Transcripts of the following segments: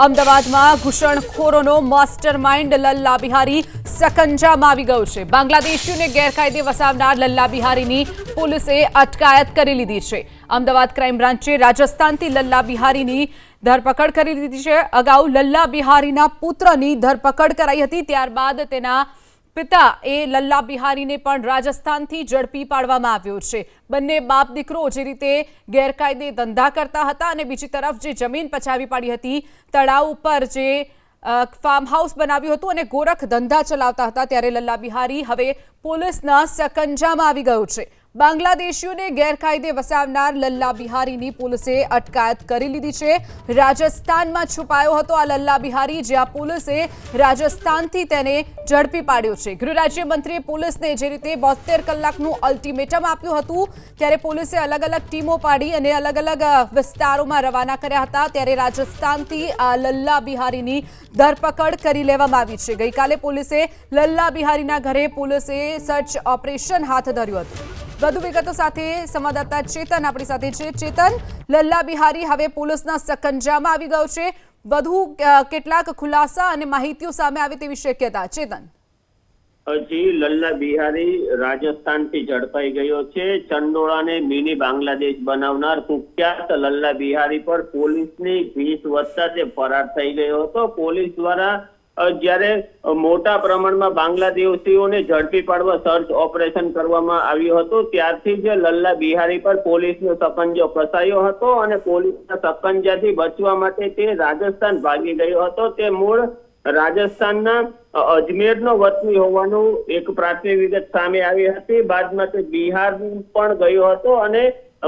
અમદાવાદમાં ઘૂસણખોરોનો master mind Lalla Bihari સકંજામાં આવી ગયો છે। બાંગ્લાદેશીઓને ગેરકાયદે વસાવનાર લલ્લા બિહારીની પોલીસે અટકાયત કરી લીધી છે। અમદાવાદ ક્રાઇમ બ્રાન્ચે રાજસ્થાનથી લલ્લા બિહારીની ધરપકડ કરી લીધી છે। અગાઉ લલ્લા બિહારીના પુત્રની ધરપકડ કરાઈ હતી, ત્યારબાદ તેના पिता लल्ला बिहारी ने पण राजस्थान थी झड़पी पाडवामां आव्यो छे। बंने बाप दीकरो जे रीते गैरकायदे धंधा करता हता अने बीजी तरफ जे जमीन पचावी पाडी हती, तळाव पर जे फार्म हाउस बनाव्युं हतुं अने गोरख धंधा चलावता हता, त्यारे लल्ला बिहारी हवे पोलीसना सकंजामां आवी गयो छे। बांग्लादेशीओने गैरकायदे वसावनार लल्ला बिहारीनी पोलीसे अटकायत करी लीधी छे। राजस्थानमां छुपायो हतो आ लल्ला बिहारी, ज्यां पोलीसे राजस्थानथी तेने झड़पी पाड्यो छे। गृह राज्यमंत्रीए पोलीसने जे रीते 72 कलाकनुं अल्टिमेटम आप्युं हतुं, त्यारे पोलीसे अलग अलग टीमो पाडी अने अलग अलग विस्तारोमां रवाना कर्या हता, त्यारे राजस्थानथी आ लल्ला बिहारीनी धरपकड करी लेवामां आवी छे। गईकाले पोलीसे लल्ला बिहारीना घरे पोलीसे सर्च ऑपरेशन हाथ धर्युं हतुं। વધુ વિગતો સાથે સંવાદદાતા ચેતન આપણી સાથે છે। ચેતન, લલ્લા બિહારી હવે પોલીસના સકંજામાં આવી ગયો છે, વધુ કેટલાક ખુલાસા અને માહિતીઓ સામે આવે તેવી શક્યતા? ચેતન જી, લલ્લા બિહારી રાજસ્થાનથી ઝડપાઈ ગયો છે। ચંડોળાને મિની બાંગ્લાદેશ બનાવનાર કુખ્યાત લલ્લા બિહારી પર પોલીસની ભીષ વધતા તે ફરાર થઈ ગયો હતો। પોલીસ દ્વારા જ્યારે મોટા પ્રમાણમાં બાંગ્લાદેશીઓને ઝડપી પાડવા સર્ચ ઓપરેશન કરવામાં આવ્યું હતું, ત્યારથી જ લલ્લા બિહારી પર પોલીસનો સકંજો કસાયો હતો અને પોલીસના સકંજાથી બચવા માટે તે રાજસ્થાન ભાગી ગયો હતો। તે મૂળ રાજસ્થાનના અજમેરનો વતની હોવાનું એક પ્રાથમિક વિગત સામે આવી હતી। બાદમાં તે બિહાર પણ ગયો હતો અને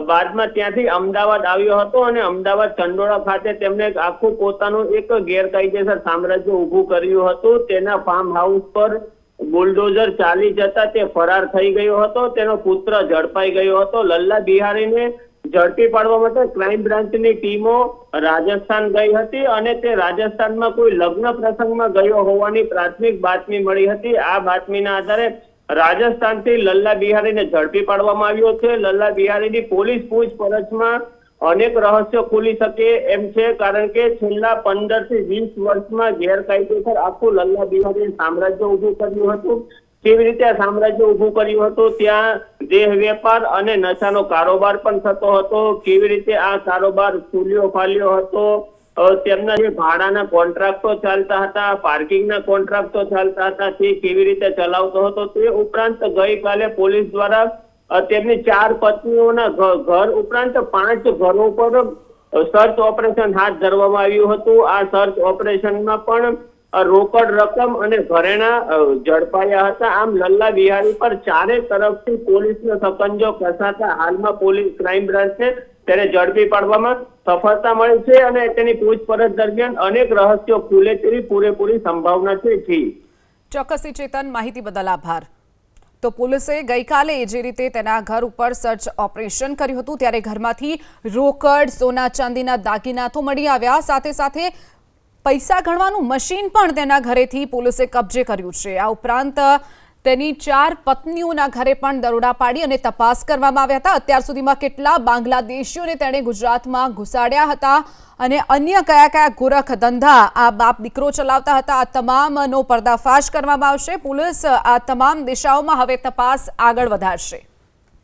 બાદમાં ત્યાંથી અમદાવાદ આવ્યો હતો અને અમદાવાદ ચંડોળા ખાતે તેમણે આખું પોતાનું એક ગેરકાયદેસર સામ્રાજ્ય ઊભું કર્યું હતું। તેના ફાર્મ હાઉસ પર બુલડોઝર ચાલી જતા તે ફરાર થઈ ગયો હતો। તેનો પુત્ર ઝડપાઈ ગયો હતો। લલ્લા બિહારીને ઝડપી પાડવા માટે ક્રાઇમ બ્રાન્ચની ટીમો રાજસ્થાન ગઈ હતી અને તે રાજસ્થાનમાં કોઈ લગ્ન પ્રસંગમાં ગયો હોવાની પ્રાથમિક બાતમી મળી હતી। આ બાતમીના આધારે રાજસ્થાનથી લલ્લા બિહારીને ઝડપી પાડવામાં આવ્યો છે। લલ્લા બિહારીની પોલીસ પૂછપરછમાં અનેક રહસ્યો ખુલી શકે એમ છે, કારણ કે છેલ્લા 15 થી 20 વર્ષમાં ગેરકાયદેસર આખું લલ્લા બિહારીએ સામ્રાજ્ય ઊભું કર્યું હતું। કેવી રીતે આ સામ્રાજ્ય ઊભું કર્યું હતું, ત્યાં દેહ વેપાર અને નશાનો કારોબાર પણ થતો હતો। કેવી રીતે આ કારોબાર ફૂલ્યો ફાલ્યો હતો, તેમના જે ભાડાના કોન્ટ્રાક્ટો ચાલતા હતા, પાર્કિંગના કોન્ટ્રાક્ટો ચાલતા હતા, તે કેવી રીતે ચલાવતો હતો। તે ઉપરાંત ગઈકાલે પોલીસ દ્વારા તેમની 4 પત્નીઓના ઘર ઉપરાંત 5 ઘરો પર સર્ચ ઓપરેશન હાથ ધરવામાં આવ્યું હતું। આ સર્ચ ઓપરેશનમાં પણ રોકડ રકમ અને ઘરેણા ઝડપાયા હતા। આમ લલ્લા બિહારી પર ચારે તરફથી પોલીસનો સકંજો કસાતા હાલમાં પોલીસ ક્રાઇમ બ્રાન્ચને તેને ઝડપી પાડવામાં સફળતા મળી છે અને તેની પૂછપરછ દરમિયાન અનેક રહસ્યો ખુલે તેવી પૂરેપૂરી સંભાવના છે। જી ચોક્કસથી ચેતન, માહિતી બદલ આભાર। તો પોલીસે ગઈકાલે જે રીતે તેના ઘર ઉપર સર્ચ ઓપરેશન કર્યું હતું, ત્યારે ઘરમાંથી રોકડ, સોના ચાંદીના દાગીના તો મળી આવ્યા, સાથે સાથે પૈસા ગણવાનું મશીન પણ તેના ઘરેથી પોલીસે કબજે કર્યું છે। આ ઉપરાંત તેની 4 પત્નીઓના ઘરે પણ દરોડા પાડી અને તપાસ કરવામાં આવ્યા હતા। અત્યાર સુધીમાં કેટલા બાંગ્લાદેશીઓને તેણે ગુજરાતમાં ઘુસાડ્યા હતા અને અન્ય કયા કયા ગોરખ ધંધા આ બાપ દીકરો ચલાવતા હતા, આ તમામનો પર્દાફાશ કરવામાં આવશે। પોલીસ આ તમામ દિશાઓમાં હવે તપાસ આગળ વધારશે।